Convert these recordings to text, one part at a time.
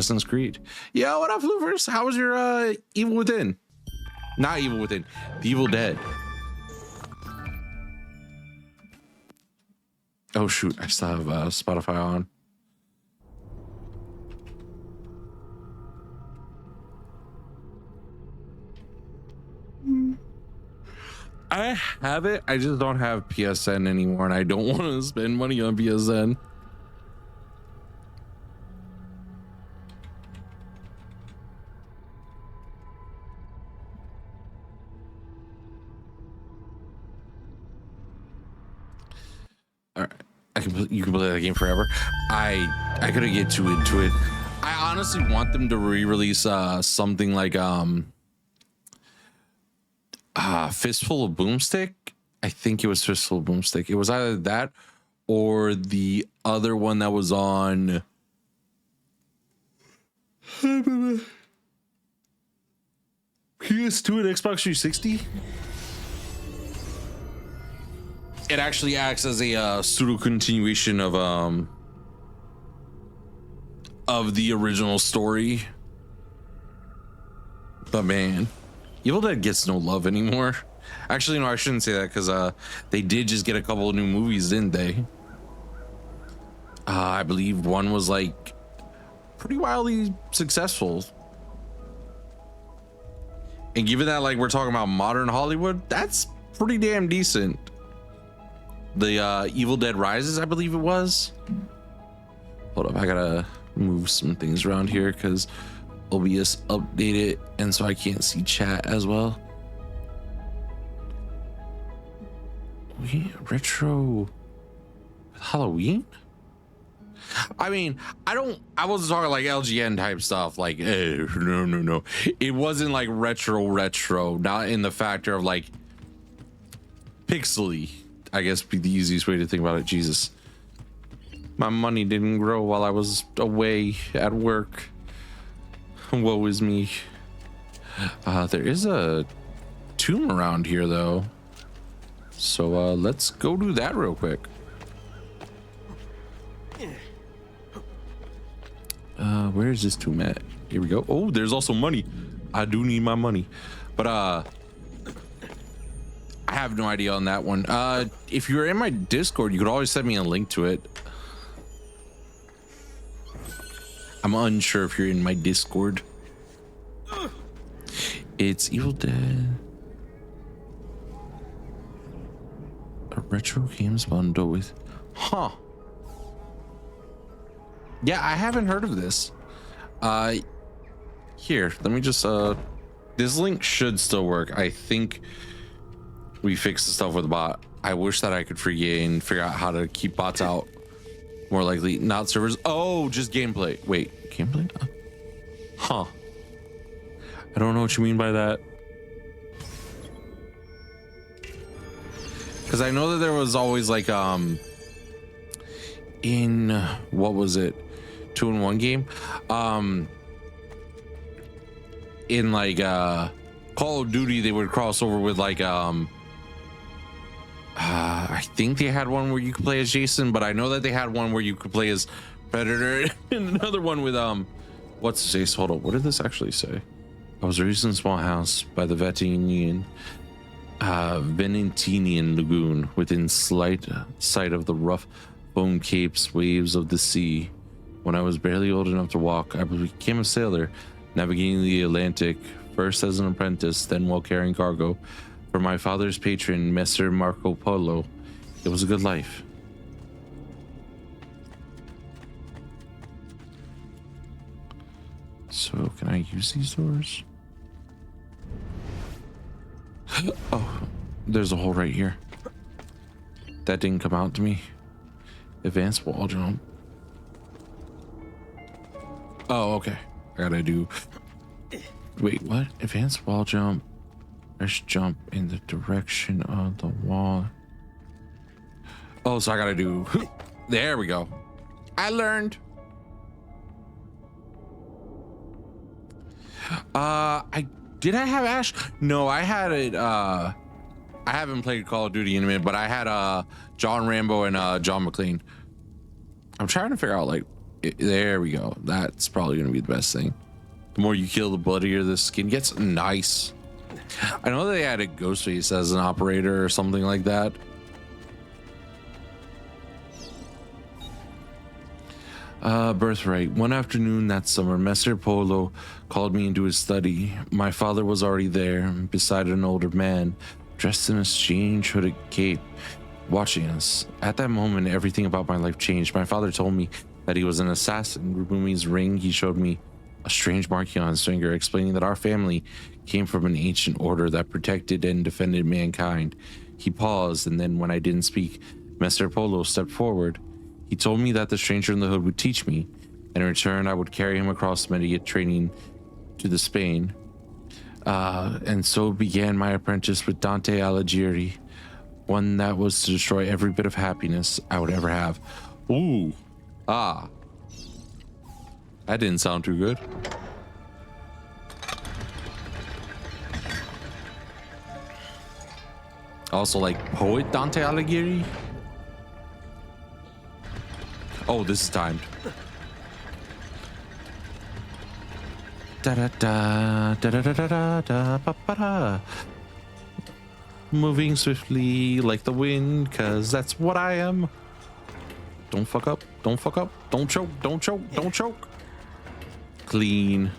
Assassin's Creed. Yo, what up, Floofers? How was your Evil Within? Not Evil Within, The Evil Dead. Oh shoot, I still have Spotify on. I have it. I just don't have PSN anymore, and I don't want to spend money on PSN. All right, you can play that game forever. I gotta get too into it. I honestly want them to re-release something like Fistful of Boomstick. I think it was Fistful of Boomstick. It was either that or the other one that was on PS2 and Xbox 360. It actually acts as a pseudo continuation of the original story. But man, Evil Dead gets no love anymore. Actually, no, I shouldn't say that, because they did just get a couple of new movies, didn't they? I believe one was like pretty wildly successful. And given that, like, we're talking about modern Hollywood, that's pretty damn decent. The Evil Dead Rises, I believe it was. Hold up, I gotta move some things around here because OBS updated, and so I can't see chat as well. Retro Halloween? I mean, I wasn't talking like LGN type stuff, like no. It wasn't like retro, not in the factor of like pixely, I guess be the easiest way to think about it. Jesus, my money didn't grow while I was away at work. Woe is me. There is a tomb around here though, so let's go do that real quick. Where is this tomb at? Here we go. Oh, there's also money. I do need my money, but I have no idea on that one. If you're in my Discord, you could always send me a link to it. I'm unsure if you're in my Discord. It's Evil Dead. A retro games bundle with, yeah, I haven't heard of this. Here, let me just this link should still work. I think we fixed the stuff with the bot. I wish that I could figure out how to keep bots out. More likely not servers. Oh, just gameplay. Wait, gameplay? I don't know what you mean by that. Because I know that there was always like in what was it, 2-in-1 game, in like Call of Duty, they would cross over with like I think they had one where you could play as Jason, but I know that they had one where you could play as Predator, and another one with what's it say? Hold up, what did this actually say? I was raised in a small house by the Venetian Lagoon, within slight sight of the rough foam capes, waves of the sea. When I was barely old enough to walk, I became a sailor, navigating the Atlantic, first as an apprentice, then while carrying cargo for my father's patron, Messer Marco Polo. It was a good life. So, can I use these doors? Oh, there's a hole right here. That didn't come out to me. Advanced wall jump. Oh, okay. I gotta do. Wait, what? Advanced wall jump. Let's jump in the direction of the wall. Oh, so I gotta do. There we go. I learned. Did I have Ash? No, I had it. I haven't played Call of Duty in a minute, but I had John Rambo and John McClane. I'm trying to figure out like There we go. That's probably gonna be the best thing. The more you kill, the bloodier the skin gets. Nice. I know they added Ghostface as an operator or something like that. Birthright. One afternoon that summer, Messer Polo called me into his study. My father was already there, beside an older man, dressed in a strange hooded cape, watching us. At that moment, everything about my life changed. My father told me that he was an assassin. Removing his ring, he showed me a strange marking on his finger, explaining that our family came from an ancient order that protected and defended mankind. He paused, and then when I didn't speak, Messer Polo stepped forward. He told me that the stranger in the hood would teach me, and in return I would carry him across Mediate training to the Spain. And so began my apprentice with Dante Alighieri, one that was to destroy every bit of happiness I would ever have. Ooh. Ah. That didn't sound too good. Also, like, poet Dante Alighieri? Oh, this is timed. Da da da da da da da da ba ba da. Moving swiftly like the wind, cause that's what I am. Don't fuck up. Don't fuck up. Don't choke. Don't choke. Don't choke. Clean.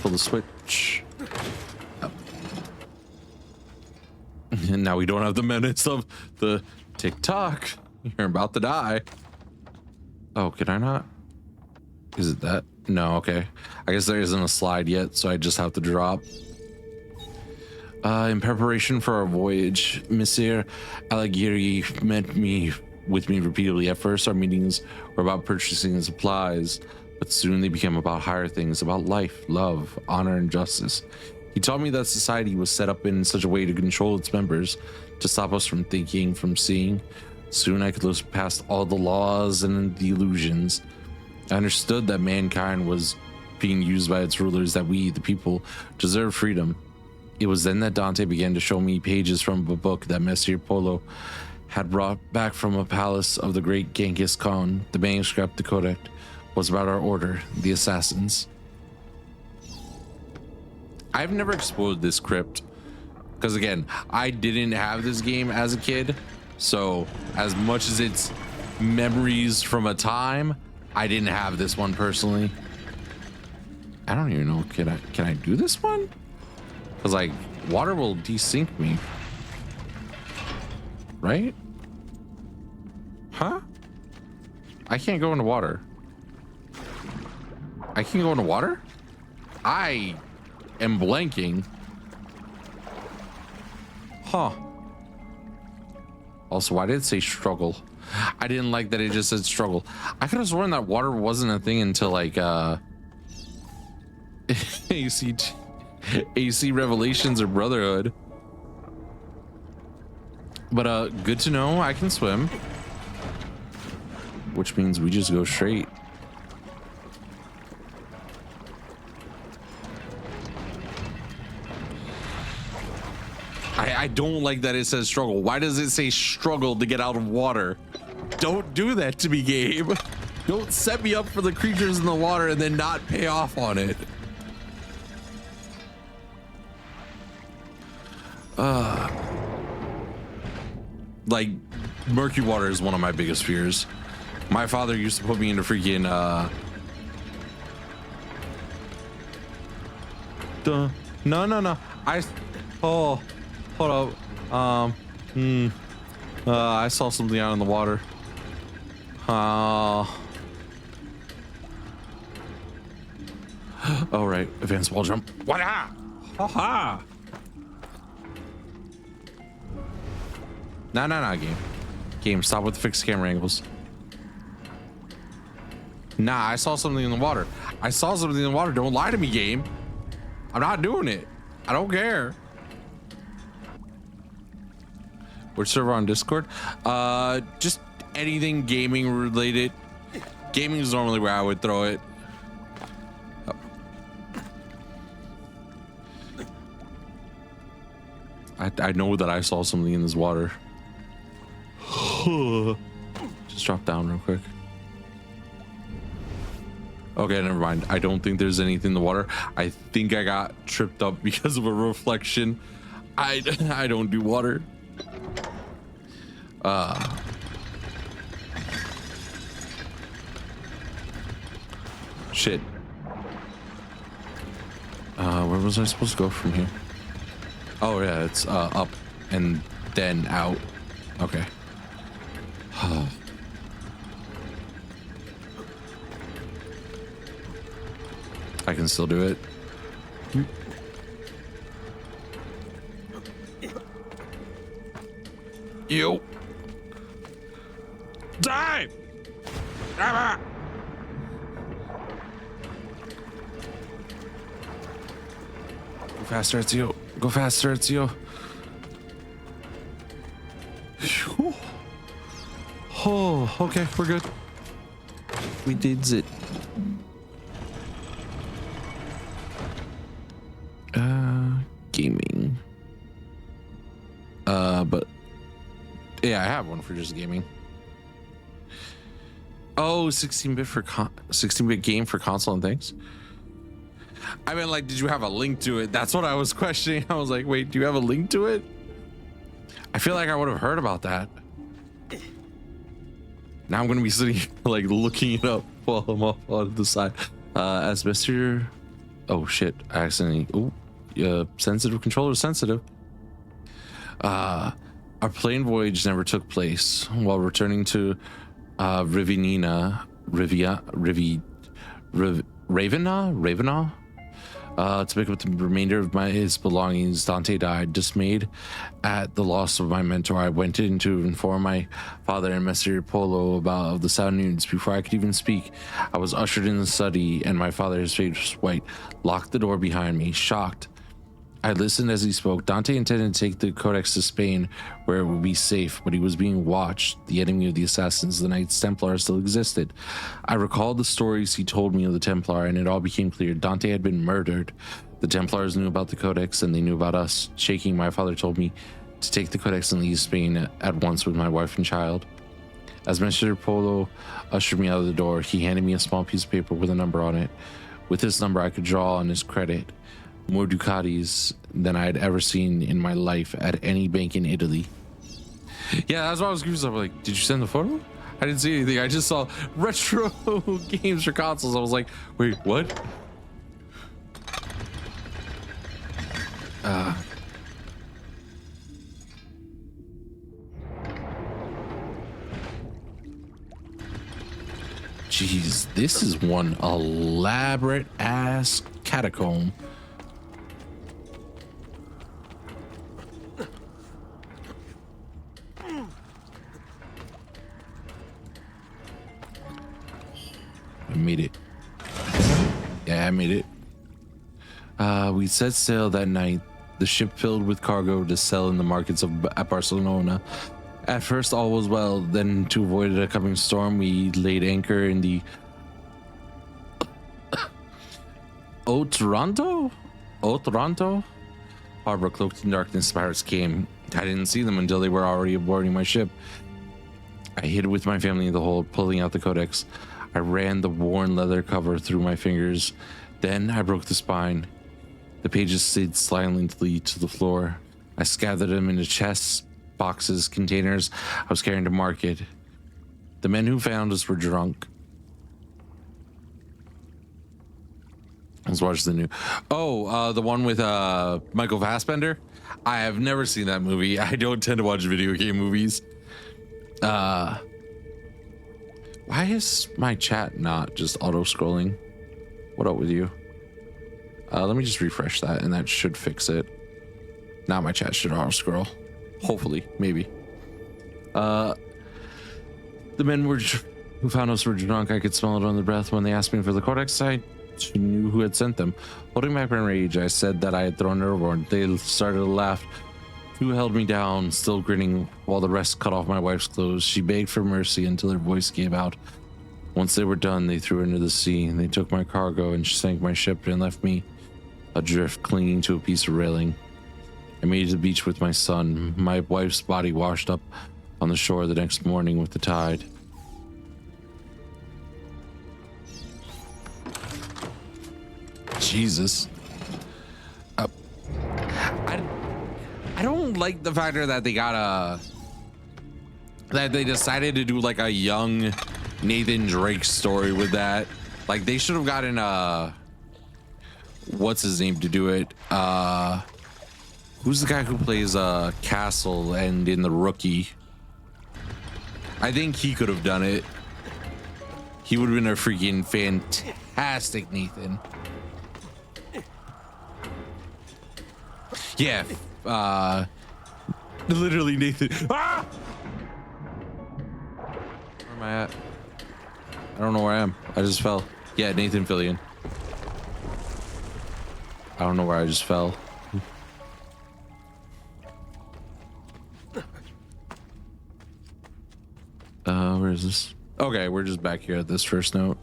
Pull the switch. Up. And now we don't have the minutes of the tick-tock. You're about to die. Oh, can I not? Is it that? No, okay. I guess there isn't a slide yet, so I just have to drop. In preparation for our voyage, Messer Alighieri met with me repeatedly. At first, our meetings were about purchasing supplies, but soon they became about higher things, about life, love, honor, and justice. He taught me that society was set up in such a way to control its members, to stop us from thinking, from seeing. Soon I could look past all the laws and the illusions. I understood that mankind was being used by its rulers, that we, the people, deserve freedom. It was then that Dante began to show me pages from a book that Messer Polo had brought back from a palace of the great Genghis Khan. The manuscript, the Codex, was about our order, the assassins. I've never explored this crypt because, again, I didn't have this game as a kid, so as much as it's memories from a time, I didn't have this one personally. I don't even know, can I do this one? Because, like, water will desync me, right? Huh? I can't go into water. I can't go into water? I am blanking. Huh. Also, why did it say struggle? I didn't like that it just said struggle. I could have sworn that water wasn't a thing until like AC Revelations or Brotherhood. But good to know I can swim, which means we just go straight. I don't like that it says struggle. Why does it say struggle to get out of water? Don't do that to me, game. Don't set me up for the creatures in the water and then not pay off on it. Like, murky water is one of my biggest fears. My father used to put me into freaking no. Oh, hold up. I saw something out in the water. Oh, right. Advanced wall jump. Wada! Ha! No, game, stop with the fixed camera angles. Nah, I saw something in the water. Don't lie to me, game. I'm not doing it. I don't care. Which server on Discord? Just anything gaming related. Gaming is normally where I would throw it. Oh. I know that I saw something in this water. Just drop down real quick. Okay, never mind. I don't think there's anything in the water. I think I got tripped up because of a reflection. I don't do water. Shit. Where was I supposed to go from here? Oh yeah, it's up and then out. Okay. I can still do it. Yo. Dive! Ah! Go faster, Ezio. Go faster, Ezio. Oh, okay, we're good. We did it. Gaming. But yeah, I have one for just gaming. Oh, 16-bit for 16-bit game for console and things. I mean, like, did you have a link to it? That's what I was questioning. I was like, wait, do you have a link to it? I feel like I would have heard about that. Now I'm gonna be sitting here, like, looking it up while I'm off on the side. As Mr. Oh shit! I accidentally. Oh, sensitive controller sensitive. Our plane voyage never took place. While returning to Ravenna, to pick up the remainder of his belongings, Dante died. Dismayed at the loss of my mentor, I went in to inform my father and Messer Polo about the sad news. Before I could even speak, I was ushered in the study, and my father, his face was white, locked the door behind me. Shocked, I listened as he spoke. Dante intended to take the Codex to Spain, where it would be safe, but he was being watched. The enemy of the assassins, the Knights Templar, still existed. I recalled the stories he told me of the Templar, and it all became clear. Dante had been murdered. The Templars knew about the Codex, and they knew about us. Shaking, my father told me to take the Codex and leave Spain at once with my wife and child. As Mr. Polo ushered me out of the door, he handed me a small piece of paper with a number on it. With this number, I could draw on his credit more ducatis than I had ever seen in my life at any bank in Italy. Yeah, that's why I was confused. I was like, did you send the photo? I didn't see anything. I just saw retro games for consoles. I was like, wait, what? Jeez, this is one elaborate ass catacomb. I made it. Yeah, I made it. We set sail that night, the ship filled with cargo to sell in the markets at Barcelona. At first, all was well. Then, to avoid a coming storm, we laid anchor in the Otranto harbor. Cloaked in darkness, pirates came. I didn't see them until they were already boarding my ship. I hid with my family in the hold, pulling out the Codex. I ran the worn leather cover through my fingers. Then I broke the spine. The pages slid silently to the floor. I scattered them into chests, boxes, containers I was carrying to market. The men who found us were drunk. Let's watch the new. Oh, the one with Michael Fassbender. I have never seen that movie. I don't tend to watch video game movies. Why is my chat not just auto-scrolling? What up with you? Let me just refresh that, and that should fix it. Now my chat should auto-scroll. Hopefully, maybe. The men who found us were drunk. I could smell it on their breath. When they asked me for the Codex, I knew who had sent them. Holding back my rage, I said that I had thrown it overboard. They started to laugh. Two held me down, still grinning, while the rest cut off my wife's clothes. She begged for mercy until her voice gave out. Once they were done, they threw her into the sea. They took my cargo and sank my ship and left me adrift, clinging to a piece of railing. I made it to the beach with my son. My wife's body washed up on the shore the next morning with the tide. Jesus. I don't like the factor that they got that they decided to do like a young Nathan Drake story with that. Like they should have gotten what's his name to do it. Who's the guy who plays Castle and in The Rookie? I think he could have done it. He would have been a freaking fantastic Nathan. Yeah, literally Nathan. Ah! Where am I at? I don't know where I am. I just fell. Yeah, Nathan Fillion. I don't know where I just fell. Where is this? Okay, we're just back here at this first note.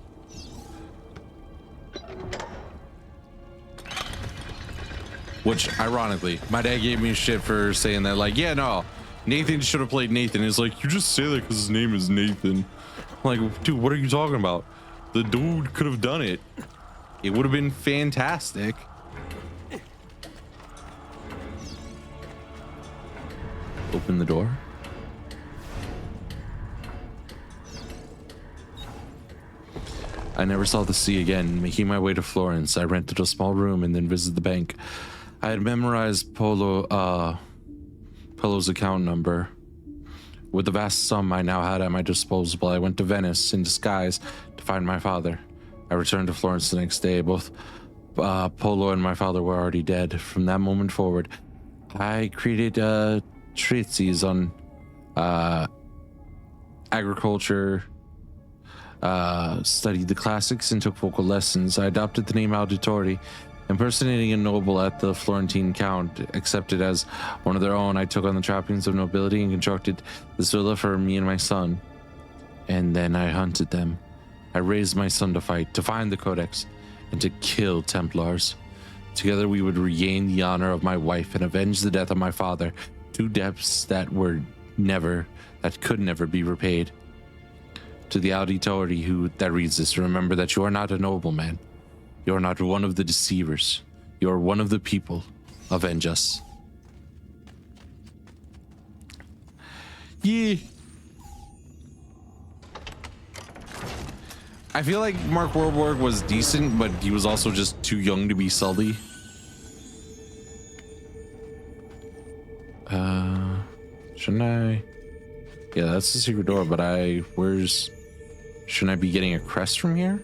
Which, ironically, my dad gave me shit for saying that, like, yeah, no, Nathan should have played Nathan. He's like, you just say that because his name is Nathan. I'm like, dude, what are you talking about? The dude could have done it. It would have been fantastic. Open the door. I never saw the sea again. Making my way to Florence, I rented a small room and then visited the bank. I had memorized Polo's account number. With the vast sum I now had at my disposal, I went to Venice in disguise to find my father. I returned to Florence the next day. Both Polo and my father were already dead. From that moment forward, I created treatises on agriculture, studied the classics, and took vocal lessons. I adopted the name Auditori, impersonating a noble at the Florentine Count. Accepted as one of their own, I took on the trappings of nobility and constructed this villa for me and my son. And then I hunted them. I raised my son to fight, to find the Codex, and to kill Templars. Together we would regain the honor of my wife and avenge the death of my father. Two debts that could never be repaid. To the auditori that reads this, remember that you are not a nobleman. You are not one of the deceivers. You are one of the people. Avenge us. Yeah. I feel like Mark Wahlberg was decent, but he was also just too young to be Sully. Shouldn't I? Yeah, that's the secret door, but shouldn't I be getting a crest from here?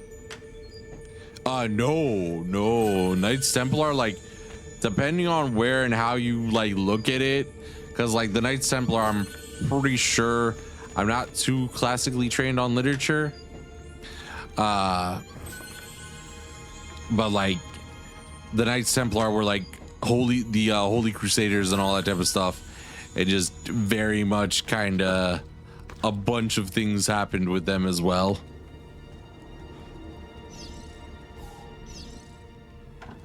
No. Knights Templar, like, depending on where and how you, like, look at it, because, like, the Knights Templar, I'm pretty sure I'm not too classically trained on literature. But, like, the Knights Templar were, like, Holy Crusaders and all that type of stuff. It just very much kind of a bunch of things happened with them as well.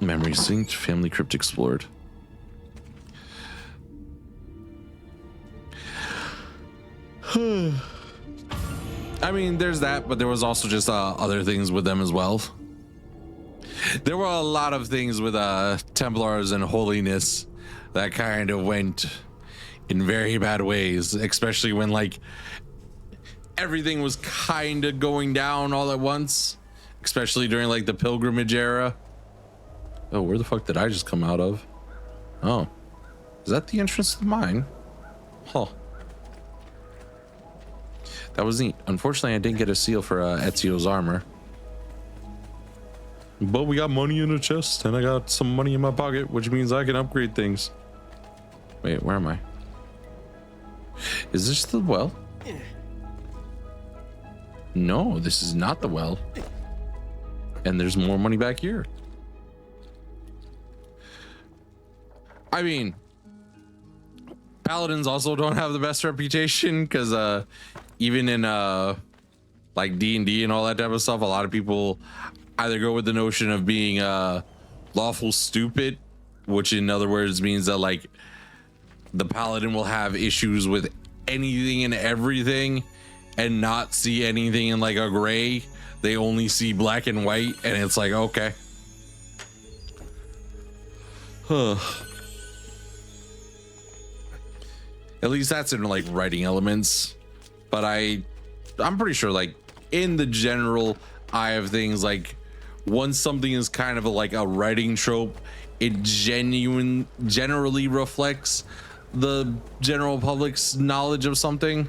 Memory synced, family crypt explored. I mean, there's that, but there was also just other things with them as well. There were a lot of things with Templars and holiness that kind of went in very bad ways, especially when, like, everything was kind of going down all at once, especially during, like, the pilgrimage era. Oh, where the fuck did I just come out of? Oh, is that the entrance to the mine? Huh. That was neat. Unfortunately, I didn't get a seal for Ezio's armor. But we got money in the chest, and I got some money in my pocket, which means I can upgrade things. Wait, where am I? Is this the well? No, this is not the well. And there's more money back here. I mean, paladins also don't have the best reputation, because even in like D&D and all that type of stuff, a lot of people either go with the notion of being lawful stupid, which in other words means that, like, the paladin will have issues with anything and everything and not see anything in, like, a gray. They only see black and white, and it's like, okay. At least that's in like writing elements. But I'm pretty sure like in the general eye of things, like once something is kind of like a writing trope, it generally reflects the general public's knowledge of something.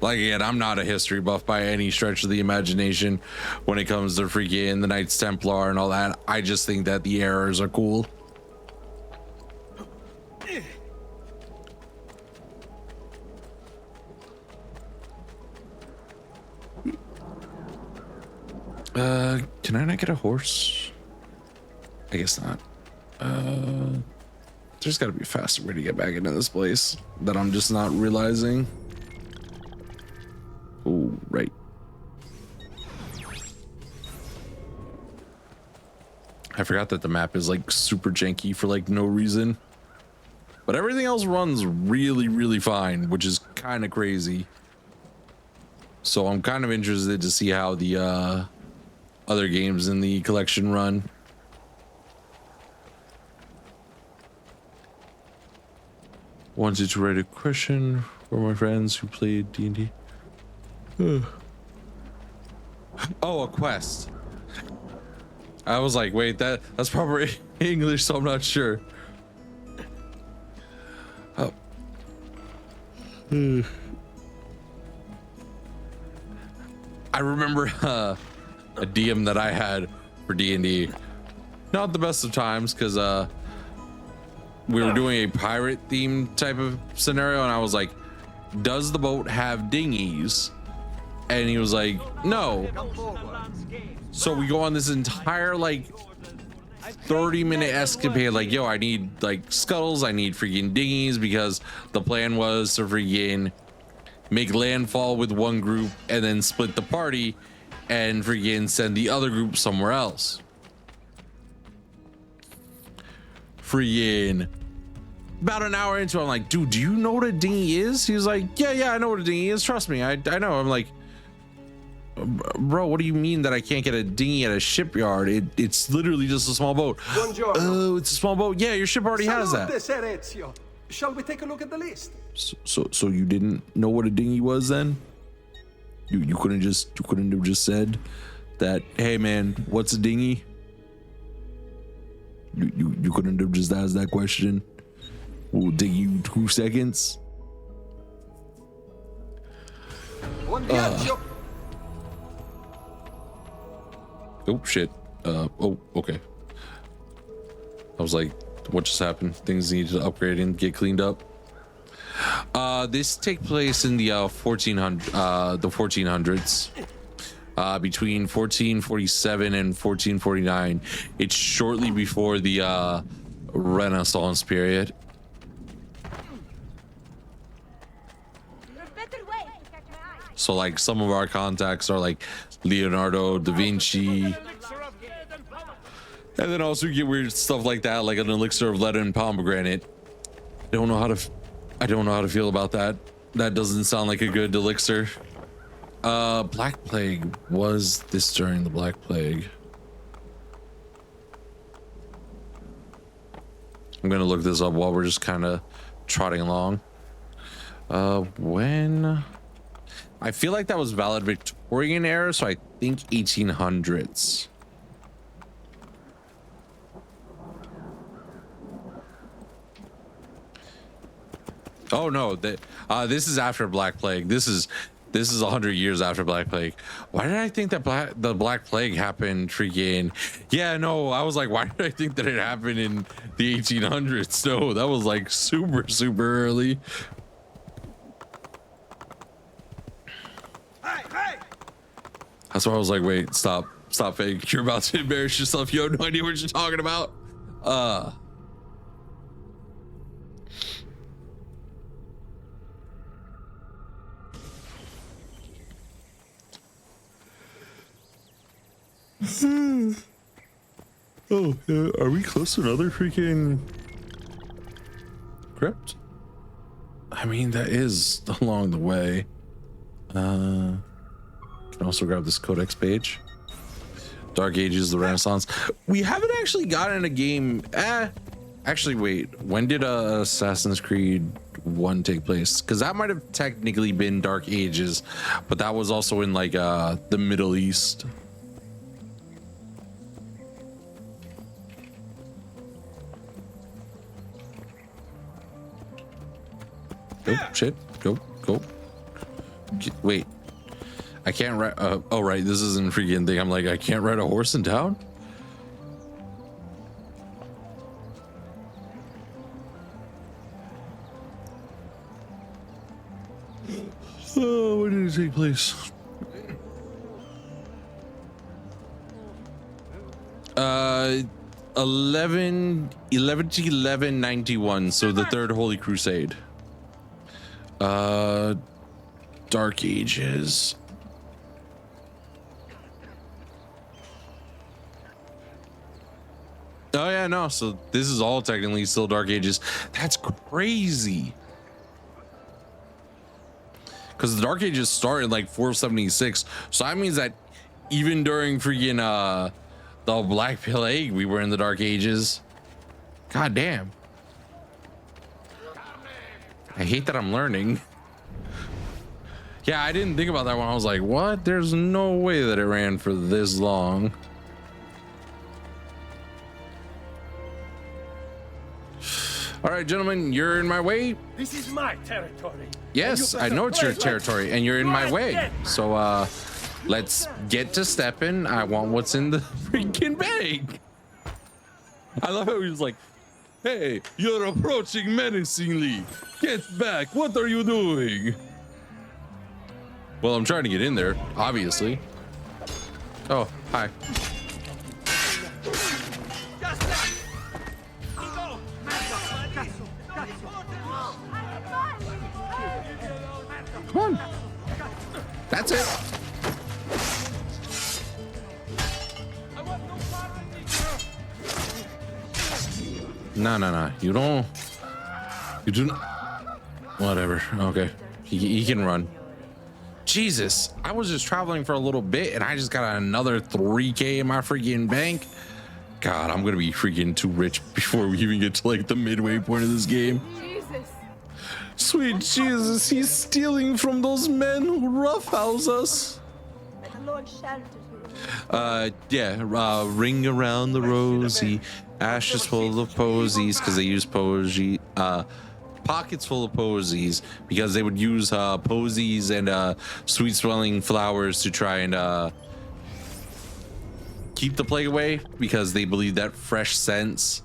Like, again, I'm not a history buff by any stretch of the imagination when it comes to freaking the Knights Templar and all that. I just think that the errors are cool. Can I not get a horse? I guess not. There's got to be a faster way to get back into this place that I'm just not realizing. Oh, right. I forgot that the map is like super janky for like no reason. But everything else runs really, really fine, which is kind of crazy. So I'm kind of interested to see how the other games in the collection run. Wanted to write a question for my friends who played D&D. Oh, a quest. I was like, wait, that's probably English, so I'm not sure. Oh. I remember a DM that I had for D&D. Not the best of times, because we were doing a pirate theme type of scenario, and I was like, does the boat have dinghies? And he was like, no. So we go on this entire like 30-minute escapade, like, yo, I need like scuttles, I need freaking dinghies, because the plan was to freaking make landfall with one group and then split the party and freaking send the other group somewhere else. Freaking about an hour into it, I'm like, dude, do you know what a dinghy is? He was like, yeah, I know what a dinghy is, trust me, I know. I'm like, bro, what do you mean that I can't get a dinghy at a shipyard? It's literally just a small boat. Oh, it's a small boat. Yeah, your ship already has that. Shall we take a look at the list? So you didn't know what a dinghy was then? You couldn't have just said that, hey man, what's a dinghy? You couldn't have just asked that question. We'll dig you 2 seconds. Oh shit. Oh, okay. I was like, what just happened? Things need to upgrade and get cleaned up. This take place in the 1400s. Between 1447 and 1449. It's shortly before the Renaissance period. So like some of our contacts are like Leonardo da Vinci, and then also you get weird stuff like that, like an elixir of lead and pomegranate. I don't know how to feel about that. That doesn't sound like a good elixir. Black Plague. Was this during the Black Plague? I'm gonna look this up while we're just kind of trotting along. When? I feel like that was valid Victorian era, so I think 1800s. Oh no, this is after Black Plague. This is 100 years after Black Plague. Why did I think that the Black Plague happened freaking? Yeah, no, I was like, why did I think that it happened in the 1800s? No, that was like super early. That's why I was like, wait, stop, fake. You're about to embarrass yourself. You have no idea what you're talking about. Are we close to another freaking crypt? I mean, that is along the way. Can also grab this codex page. Dark Ages, the Renaissance. We haven't actually gotten a game. Actually, wait. When did Assassin's Creed 1 take place? Because that might have technically been Dark Ages, but that was also in like the Middle East. Go, shit. Go. Wait. I can't ride. Oh, right. This isn't a freaking thing. I'm like, I can't ride a horse in town? Oh, when did it take place? 1191. So the Third Holy Crusade. Dark Ages. Oh yeah, no. So this is all technically still Dark Ages. That's crazy. Because the Dark Ages started like 476. So that means that even during freaking the Black Plague, we were in the Dark Ages. God damn. I hate that I'm learning. Yeah, I didn't think about that when I was like, what? There's no way that it ran for this long. All right, gentlemen, you're in my way. This is my territory. Yes, I know it's your territory, and you're in my way. So, let's get to stepping. I want what's in the freaking bag. I love how he was like, hey, you're approaching menacingly. Get back. What are you doing? Well, I'm trying to get in there, obviously. Oh, hi. Come on. That's it. No. You don't. You do not. Whatever. Okay. He can run. Jesus. I was just traveling for a little bit and I just got another 3K in my freaking bank. God, I'm going to be freaking too rich before we even get to like the midway point of this game. Sweet Jesus, he's stealing from those men who roughhouse us. Ring around the rosy, ashes full of posies, because they use posy, pockets full of posies, because they would use posies and sweet smelling flowers to try and keep the plague away, because they believed that fresh scents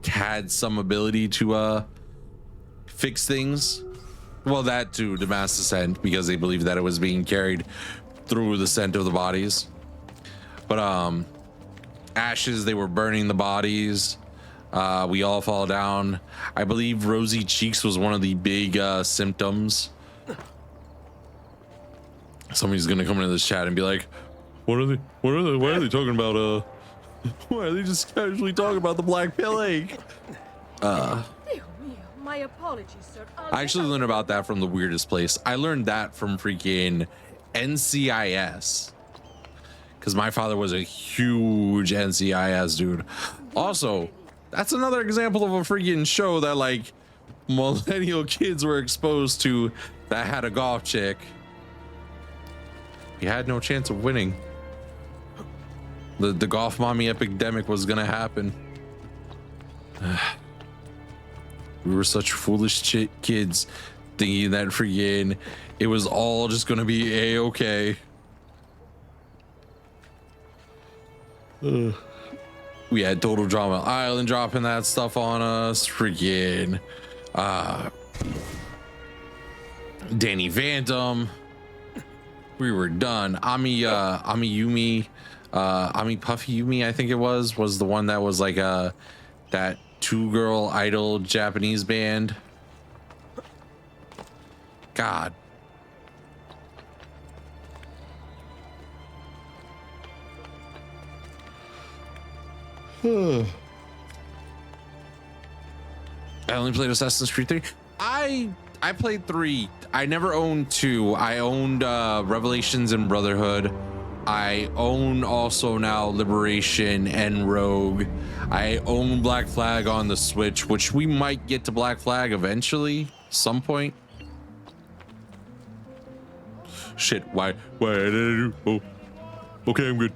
had some ability to fix things. Well, that too, the mass scent, because they believed that it was being carried through the scent of the bodies. But ashes, they were burning the bodies. We all fall down. I believe rosy cheeks was one of the big symptoms. Somebody's gonna come into this chat and be like, why are they talking about why are they just casually talking about the Black Plague? My apologies, sir. I actually learned about that from the weirdest place. I learned that from freaking NCIS, because my father was a huge NCIS dude. Also, that's another example of a freaking show that like millennial kids were exposed to that had a golf chick. We had no chance of winning. The golf mommy epidemic was gonna happen. We were such foolish kids thinking that freaking it was all just gonna be a-okay. We had Total Drama Island dropping that stuff on us. Freaking Danny Phantom. We were done. Ami Yumi, Ami Puffy Yumi, I think it was the one that was like that 2-girl idol Japanese band. God. I only played Assassin's Creed 3. I played 3. I never owned 2. I owned Revelations and Brotherhood. I own also now Liberation and Rogue. I own Black Flag on the Switch, which we might get to Black Flag eventually, some point. Shit, why did I do? Oh, okay, I'm good.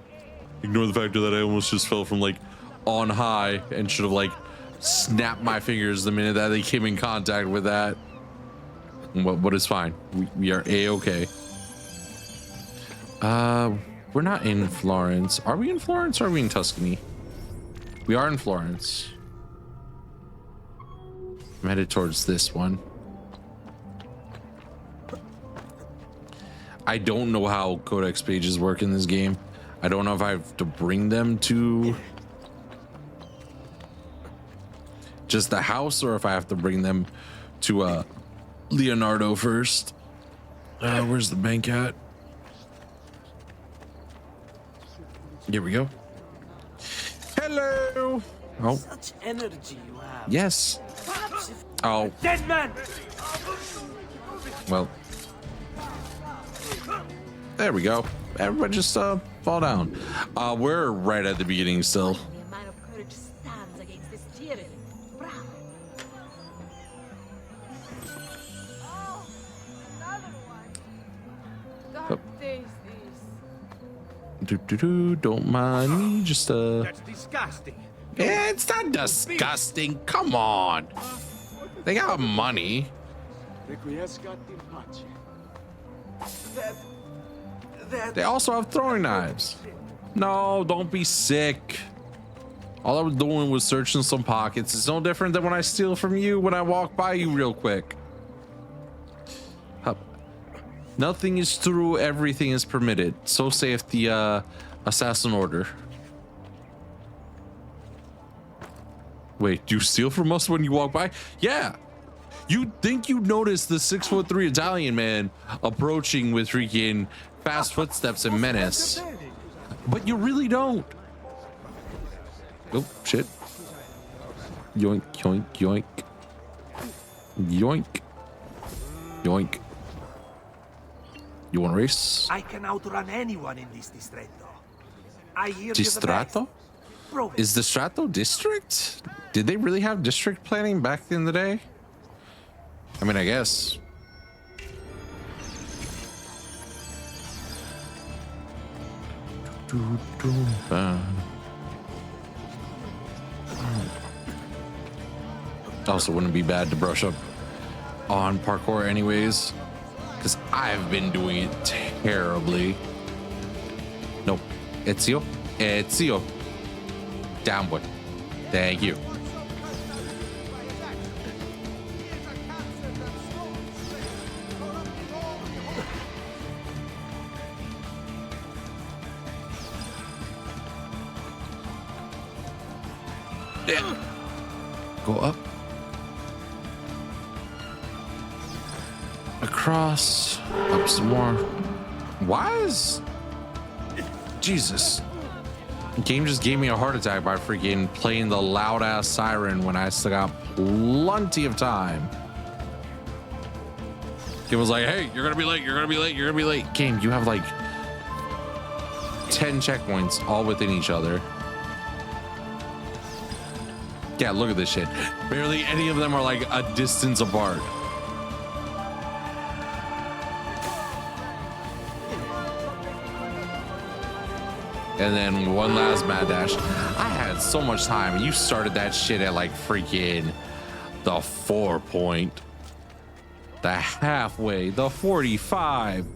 Ignore the fact that I almost just fell from like on high and should have like snapped my fingers the minute that they came in contact with that. But it's fine. We are A-okay. We're not in Florence. Are we in Florence or are we in Tuscany? We are in Florence. I'm headed towards this one. I don't know how codex pages work in this game. I don't know if I have to bring them to just the house or if I have to bring them to Leonardo first. Where's the bank at? Here we go. Hello. Oh. Such energy you have. Yes. Oh. Dead man. Well. There we go. Everybody just fall down. We're right at the beginning still. Only a man of courage stands against this tyranny. Bravo. Oh, another one. God taste these. Don't mind me. Just That's disgusting. it's not disgusting. Come on. They got money. They also have throwing knives. No, don't be sick. All I was doing was searching some pockets. It's no different than when I steal from you when I walk by you real quick. Hup. Nothing is true, everything is permitted. So saith the assassin order. Wait, do you steal from us when you walk by? Yeah. You'd think you'd notice the 6'3" Italian man approaching with freaking fast footsteps and menace, but you really don't. Oh shit! Yoink, yoink, yoink, yoink, yoink. You want to race? I can outrun anyone in this distretto. I hear you're the Distretto? best. Prove it. Is Distretto district? Did they really have district planning back in the day? I mean, I guess. Also, wouldn't be bad to brush up on parkour anyways, because I've been doing it terribly. Nope. Ezio. Ezio. Downward. Thank you. Yeah. Go up. Across. Up some more. Why is... Jesus. The game just gave me a heart attack by freaking playing the loud ass siren when I still got plenty of time. It was like, hey, you're gonna be late, you're gonna be late, you're gonna be late. Game, you have like 10 checkpoints all within each other. Yeah, look at this shit. Barely any of them are like a distance apart. And then one last mad dash. I had so much time, and you started that shit at like freaking the 4 point, the halfway, the 45.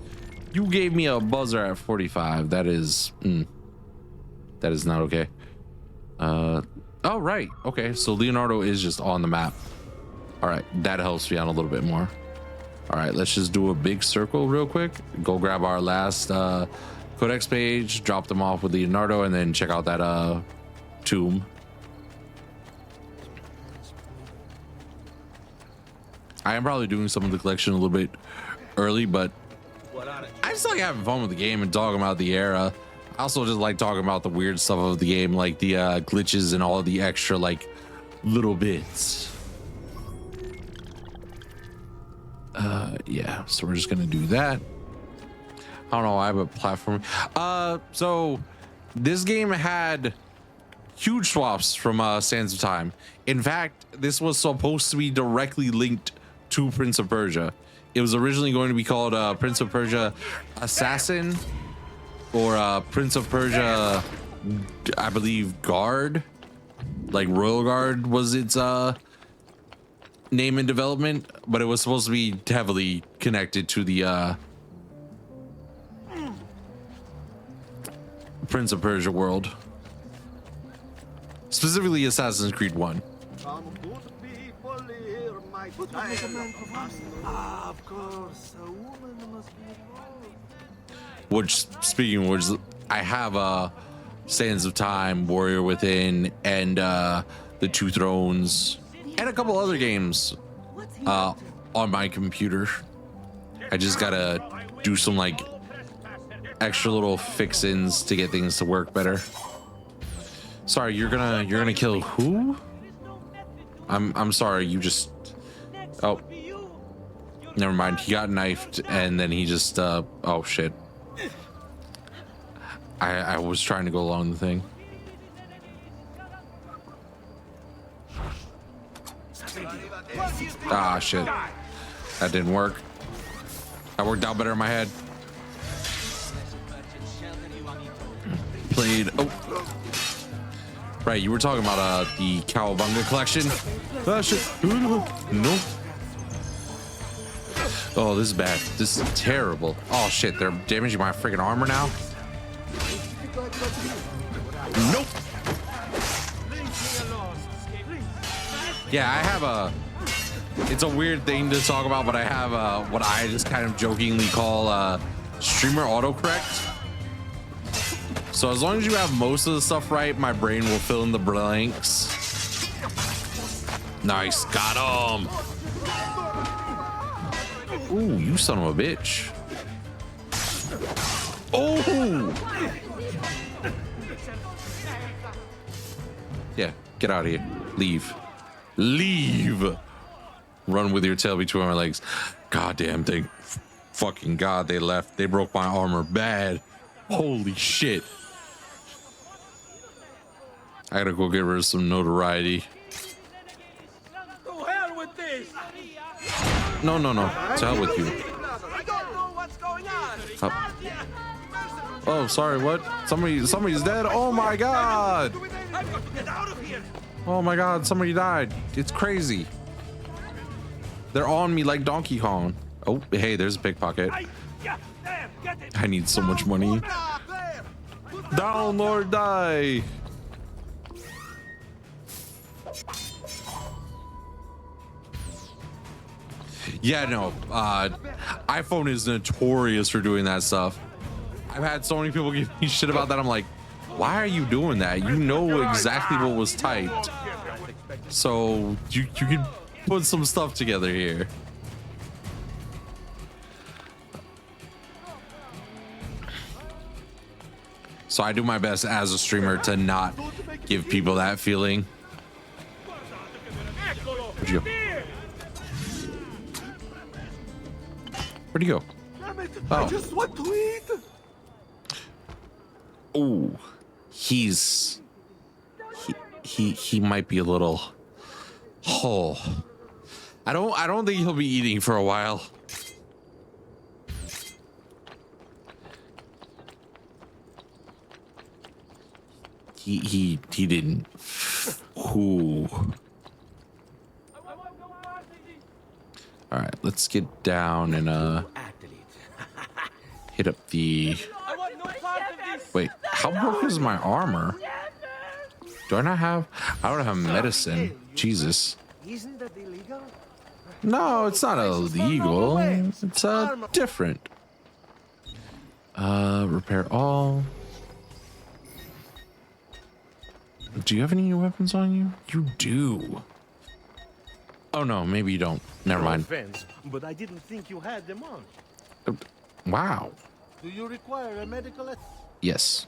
You gave me a buzzer at 45. That is not okay. Oh right, okay. So Leonardo is just on the map. All right, that helps me out a little bit more. All right, let's just do a big circle real quick. Go grab our last codex page, drop them off with Leonardo, and then check out that tomb. I am probably doing some of the collection a little bit early, but I just like having fun with the game and talking about the era. I also just like talking about the weird stuff of the game, like the glitches and all of the extra like little bits. Yeah, so we're just gonna do that. I don't know why, but platform. So this game had huge swaps from Sands of Time. In fact, this was supposed to be directly linked to Prince of Persia. It was originally going to be called Prince of Persia Assassin, or Prince of Persia, I believe, Guard. Like Royal Guard was its name in development, but it was supposed to be heavily connected to the Prince of Persia world, specifically Assassin's Creed 1. Of course, a woman must be involved. Which, speaking of which, I have Sands of Time, Warrior Within, and the Two Thrones, and a couple other games on my computer. I just gotta do some like extra little fix-ins to get things to work better. Sorry, you're gonna kill who? I'm sorry, you just, oh, never mind. He got knifed and then he just oh shit. I was trying to go along the thing. Ah shit. That didn't work. That worked out better in my head. Played, oh. Right, you were talking about the Cowabunga collection. Ah shit. No. Oh, this is bad. This is terrible. Oh shit, they're damaging my freaking armor now. Nope. Yeah, I have a, it's a weird thing to talk about, but I have what I just kind of jokingly call streamer autocorrect. So as long as you have most of the stuff right, my brain will fill in the blanks. Nice, got him. Ooh, you son of a bitch. Oh. Yeah, get out of here. Leave. Leave. Run with your tail between my legs. Goddamn thing. Fucking God, they left. They broke my armor bad. Holy shit. I gotta go get rid of some notoriety. To hell with this. No, no, no. To hell with you. I don't know what's going on. Oh, sorry, what? Somebody's dead. Oh my God. I've got to get out of here. Oh my God, somebody died. It's crazy. They're on me like Donkey Kong. Oh, hey, there's a pickpocket. I need so much money. Down, Lord, die. Yeah, no. iPhone is notorious for doing that stuff. I've had so many people give me shit about that. I'm like, why are you doing that? You know exactly what was typed. So you can put some stuff together here. So I do my best as a streamer to not give people that feeling. Where'd you go? Where'd he go? I just want to eat. Oh, he might be a little. Oh, I don't think he'll be eating for a while. He didn't. Ooh. All right, let's get down and hit up the. Wait, how broke is my armor? Do I not have? I don't have medicine. Jesus. Isn't that illegal? No, it's not illegal. It's different. Repair all. Do you have any new weapons on you? You do. Oh no, maybe you don't. Never mind. Offense, but I didn't think you had them on. Wow. Do you require a medical? Yes.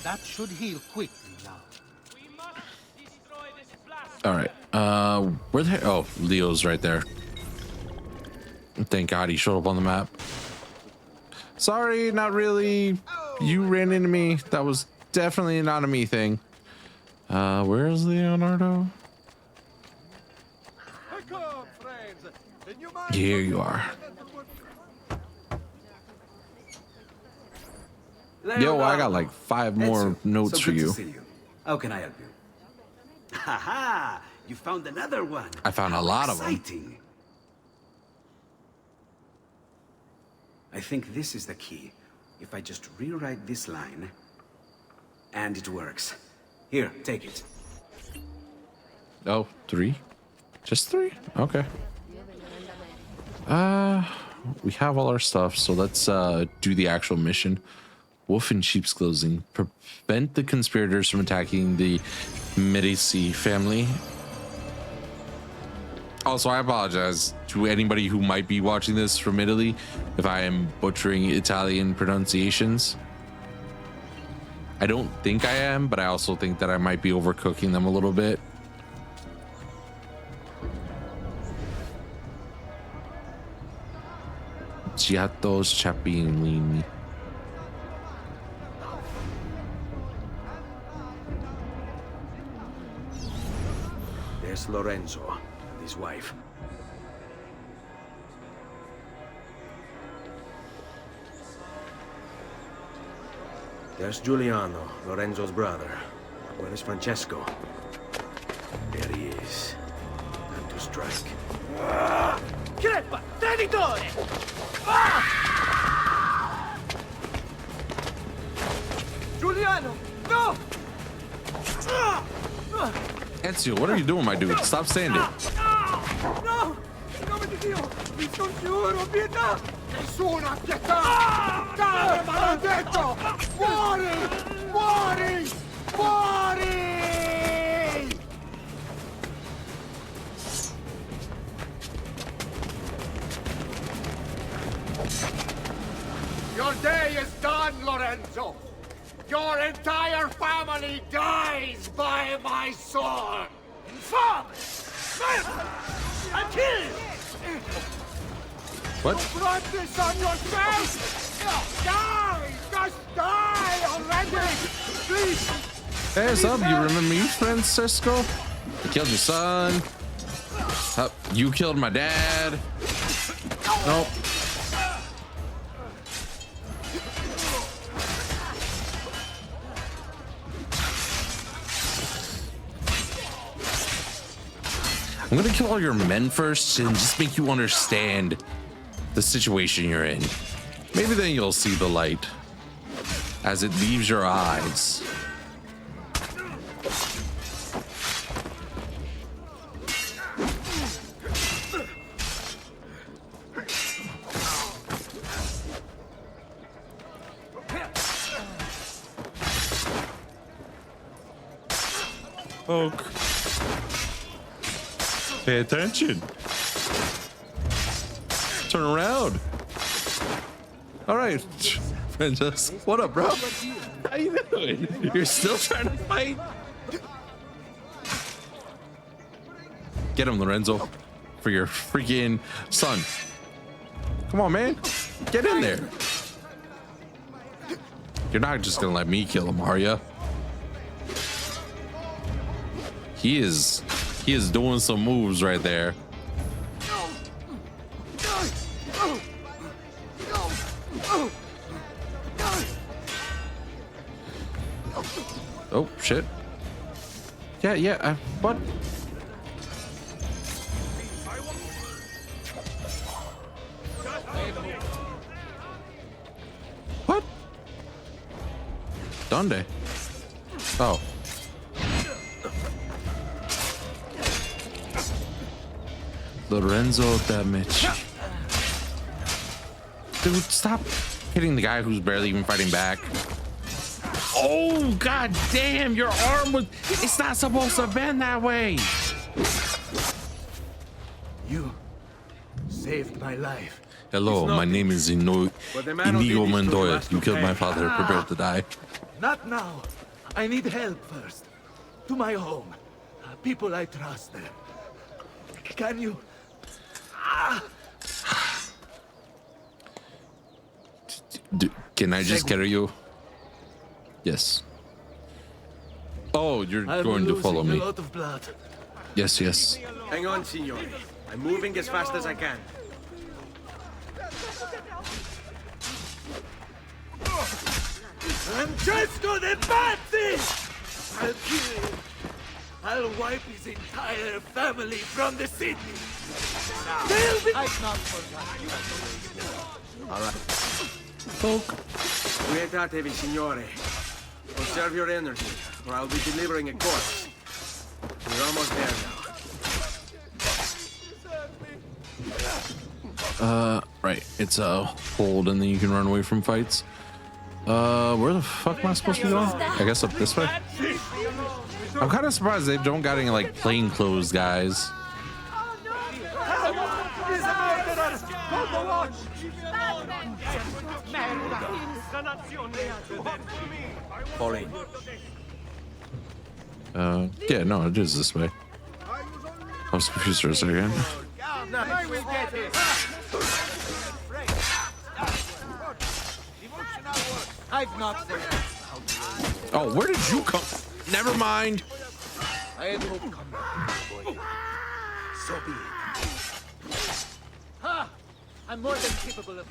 That should heal quickly now. We must destroy this All right. Where the heck? Oh, Leo's right there. Thank God he showed up on the map. Sorry, not really. You ran into me. That was definitely not a me thing. Where is Leonardo? Here you are. Yo, I got like 5 more notes so for good to you. see you. How can I help you? Haha! You found another one. I found a lot of them. Exciting. I think this is the key. If I just rewrite this line, and it works. Here, take it. Oh, 3? Just 3? Okay. We have all our stuff, so let's do the actual mission. Wolf in sheep's clothing. Prevent the conspirators from attacking the Medici family. Also, I apologize to anybody who might be watching this from Italy if I am butchering Italian pronunciations. I don't think I am, but I also think that I might be overcooking them a little bit. Giotto's Ciappellini. There's Lorenzo, his wife. There's Giuliano, Lorenzo's brother. Where is Francesco? There he is. Time to strike. Crepa! Traditore! Giuliano! No! Ezio, what are you doing, my dude? Stop standing. No! In nome di Dio! Vi scongiuro, pietà! Nessuna pietà! Cane maledetto! Muori! Muori! Muori! Your day is done, Lorenzo! Your entire family dies by my sword! Infame! Murder! And kill! What? You brought this on yourself! Die! Just die already! Please! Hey, what's up? You remember me, Francisco? I killed your son. You killed my dad. Nope. I'm gonna kill all your men first and just make you understand the situation you're in. Maybe then you'll see the light as it leaves your eyes. Oak. Pay attention. Turn around. All right. Just what up, bro? How you doing? You're still trying to fight? Get him, Lorenzo, for your freaking son. Come on, man. Get in there. You're not just gonna let me kill him, are you? He is doing some moves right there. Oh shit. Yeah, what? What? Donde? Oh. Lorenzo D'Amici. Dude, stop hitting the guy who's barely even fighting back. Oh, god damn, your arm was... It's not supposed to bend that way. You saved my life. Hello, my name is Inigo Montoya. You killed my father. Prepare to die. Not now. I need help first. To my home. people I trust. Can you? Can I just carry you? Yes. Oh, you're going to follow me. A lot of blood. Yes, yes. Hang on, signore. I'm moving as fast as I can. Francesco de Pazzi! I'll kill him. I'll wipe his entire family from the city. They'll be... I've not forgotten. All right. Poke. Quietate, signore. Conserve your energy, or I'll be delivering a corpse. We're almost there now. Right. It's a hold, and then you can run away from fights. Where the fuck am I supposed to be going? I guess up this way. I'm kind of surprised they don't got any like plainclothes guys. Pauline. Yeah, no, it is this way. I was confused for a second. I've not forgotten. Oh, where did you come? Never mind. I had hope come back, boy. So be it. Ha! I'm more than capable of...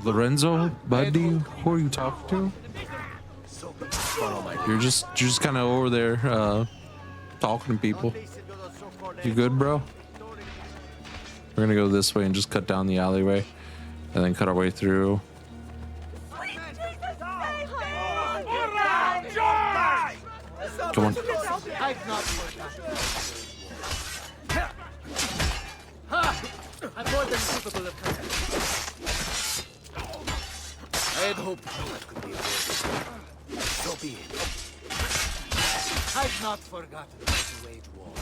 Lorenzo, buddy, who are you talking So be it. to? You're just kind of over there, talking to people. You good, bro? We're gonna go this way and just cut down the alleyway, and then cut our way through. Come on. I've not forgotten. Ha! I'm more than capable of coming. I had hoped that could be avoided. So be it. I've not forgotten how to wage war.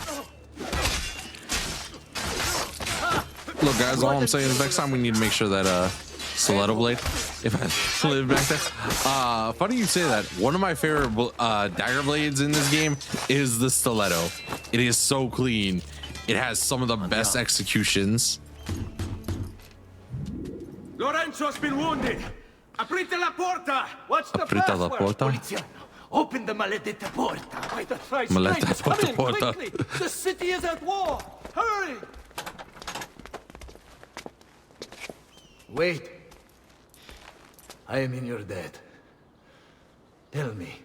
Look, guys, all I'm saying is next time we need to make sure that stiletto blade, if I live back there. Funny you say that. One of my favorite dagger blades in this game is the stiletto. It is so clean. It has some of the best executions. Lorenzo's been wounded. Aprite la porta. What's the Aprita la password? porta. Poliziano, open the maledetta porta. By the Christ, Maledetta Christ, come in porta. quickly. The city is at war. Hurry. Wait. I am in your debt. Tell me,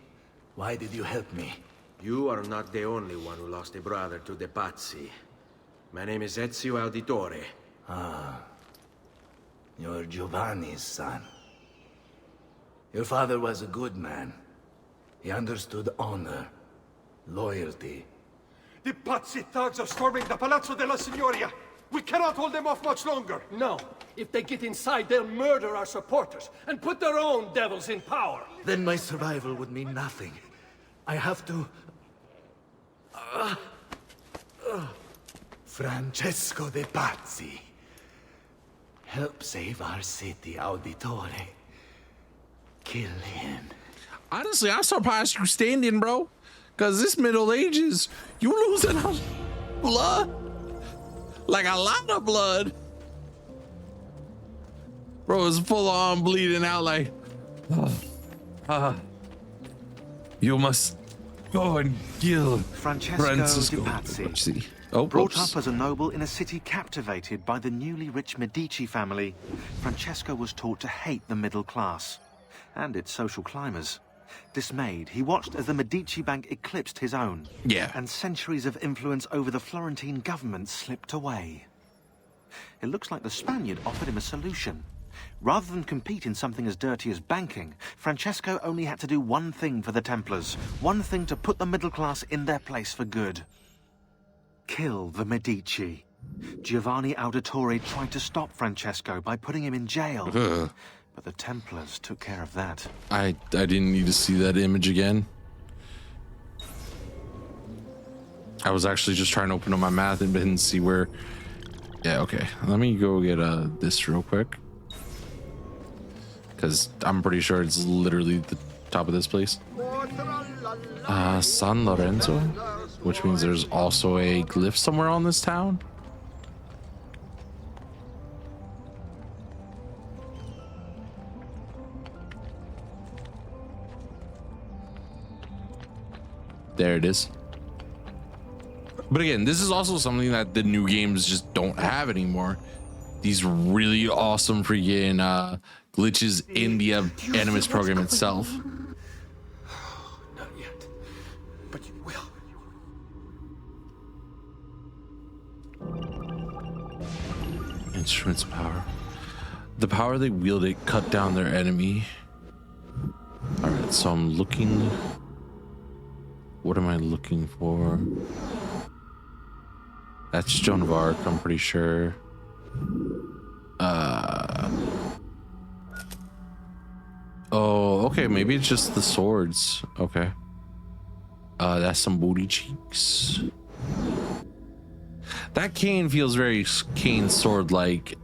why did you help me? You are not the only one who lost a brother to the Pazzi. My name is Ezio Auditore. You're Giovanni's son. Your father was a good man. He understood honor, loyalty. The Pazzi thugs are storming the Palazzo della Signoria. We cannot hold them off much longer. No. If they get inside, they'll murder our supporters and put their own devils in power. Then my survival would mean nothing. I have to... Francesco de Pazzi. Help save our city, Auditore. Kill him. Honestly, I'm surprised you standing, bro. Cause this Middle Ages, you losing blood, like a lot of blood. Bro is full on bleeding out like, you must go and kill Francesco de Pazzi. Oh, brought oops. up as a noble in a city captivated by the newly rich Medici family, Francesco was taught to hate the middle class and its social climbers. Dismayed, he watched as the Medici Bank eclipsed his own. Yeah. And centuries of influence over the Florentine government slipped away. It looks like the Spaniard offered him a solution. Rather than compete in something as dirty as banking, Francesco only had to do one thing for the Templars, one thing to put the middle class in their place for good. Kill the Medici. Giovanni Auditore tried to stop Francesco by putting him in jail. Ugh. But the Templars took care of that. I didn't need to see that image again. I was actually just trying to open up my map and didn't see where. Yeah, okay. Let me go get this real quick. Because I'm pretty sure it's literally the top of this place. San Lorenzo, which means there's also a glyph somewhere on this town. There it is. But again, this is also something that the new games just don't have anymore. These really awesome freaking glitches in the Animus program itself. Not yet, but you will. Instruments power. The power they wielded cut down their enemy. Alright, so I'm looking. What am I looking for? That's Joan of Arc, I'm pretty sure. Oh, okay, maybe it's just the swords. Okay. That's some booty cheeks. That cane feels very cane sword like.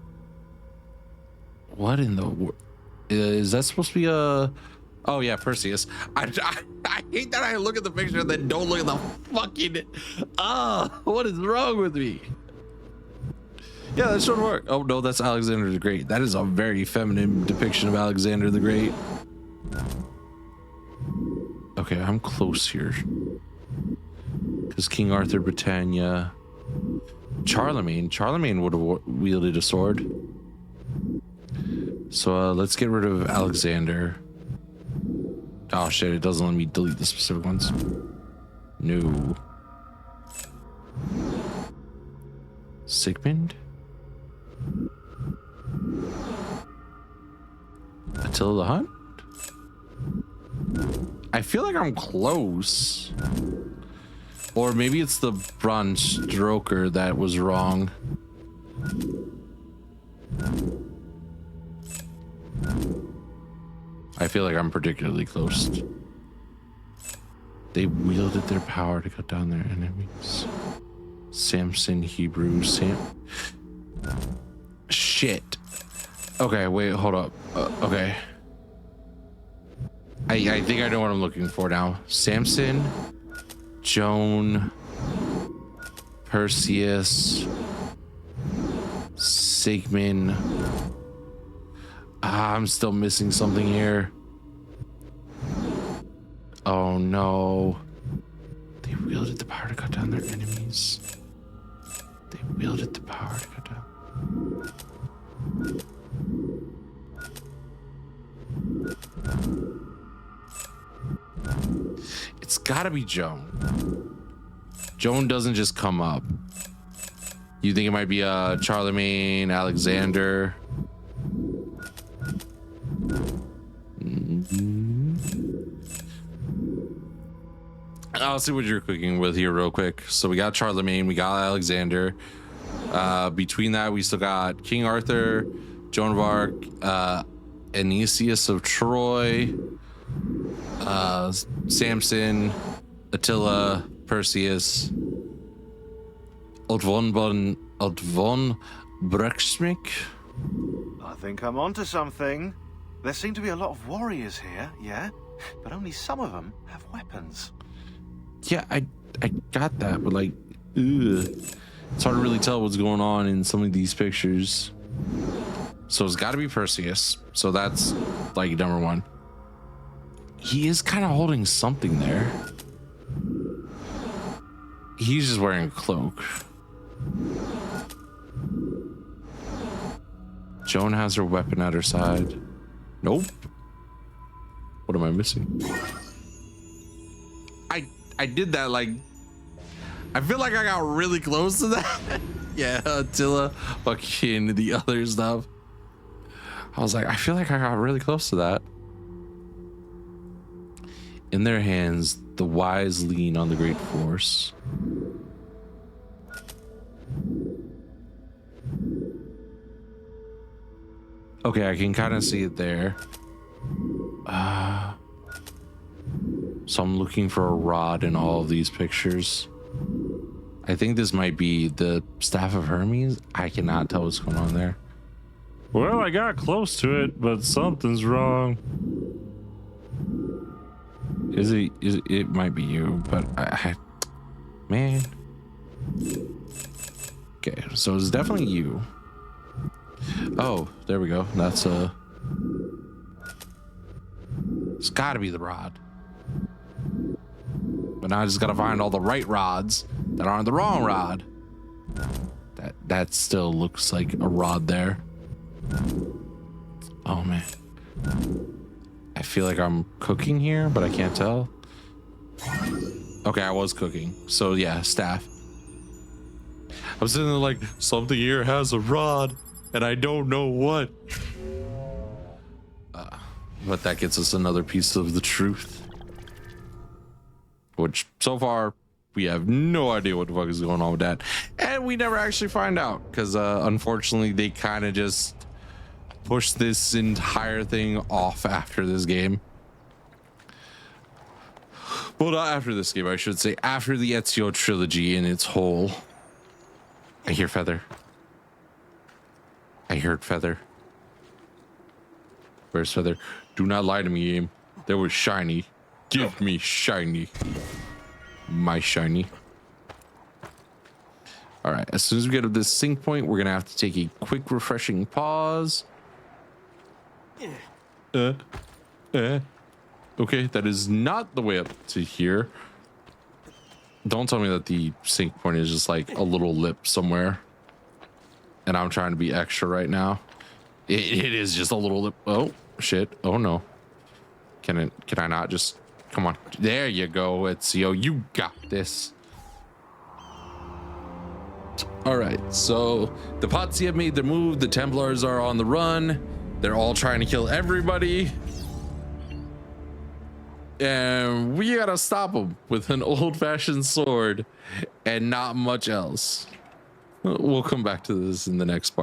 What in the world? Is that supposed to be a... Oh yeah, Perseus. I hate that I look at the picture and then don't look at the fucking... what is wrong with me? Yeah, that should work. Oh no, that's Alexander the Great. That is a very feminine depiction of Alexander the Great. Okay, I'm close here. Because King Arthur, Britannia... Charlemagne would have wielded a sword. So let's get rid of Alexander. Oh shit, it doesn't let me delete the specific ones. No. Sigmund? Attila the Hun? I feel like I'm close. Or maybe it's the Bronze Stroker that was wrong. I feel like I'm particularly close. They wielded their power to cut down their enemies. Samson, Hebrew, Shit. Okay, wait, hold up. Okay. I think I know what I'm looking for now. Samson, Joan, Perseus, Sigmund. I'm still missing something here. Oh no. They wielded the power to cut down their enemies. They wielded the power to cut down. It's gotta be Joan. Joan doesn't just come up. You think it might be Charlemagne, Alexander? I'll see what you're cooking with here real quick. So we got Charlemagne, we got Alexander. Between that, we still got King Arthur, Joan of Arc, Anicius of Troy, Samson, Attila, Perseus, Oddvon Brexmick. I think I'm onto something. There seem to be a lot of warriors here, yeah? But only some of them have weapons. Yeah, I got that, but like, ugh. It's hard to really tell what's going on in some of these pictures. So it's got to be Perseus. So that's like number one. He is kind of holding something there. He's just wearing a cloak. Joan has her weapon at her side. Nope. What am I missing? I did that like, I feel like I got really close to that. Yeah, Attila, fucking the other stuff. I was like, I feel like I got really close to that. In their hands, the wise lean on the great force. Okay, I can kind of see it there. So I'm looking for a rod in all of these pictures. I think this might be the Staff of Hermes. I cannot tell what's going on there. Well, I got close to it, but something's wrong. It might be you, but man. Okay, so it's definitely you. Oh, there we go. That's it's gotta be the rod. But now I just gotta find all the right rods that aren't the wrong rod. That still looks like a rod there. Oh man. I feel like I'm cooking here, but I can't tell. Okay, I was cooking. So yeah, staff. I was sitting there like, something here has a rod, and I don't know what. But that gets us another piece of the truth. Which, so far, we have no idea what the fuck is going on with that. And we never actually find out, because unfortunately, they kind of just push this entire thing off after this game. Well, not after this game, I should say. After the Ezio trilogy in its whole. I hear Feather. I heard Feather. Where's Feather? Do not lie to me, game. There was shiny. Give me shiny. My shiny. All right, as soon as we get to this sync point, we're going to have to take a quick refreshing pause. Okay, that is not the way up to here. Don't tell me that the sync point is just like a little lip somewhere. And I'm trying to be extra right now. It is just a little lip. Oh, shit. Oh, no. Can I not just... Come on. There you go, Ezio. You got this. All right, so the Pazzi have made their move. The Templars are on the run. They're all trying to kill everybody. And we gotta stop them with an old-fashioned sword and not much else. We'll come back to this in the next part.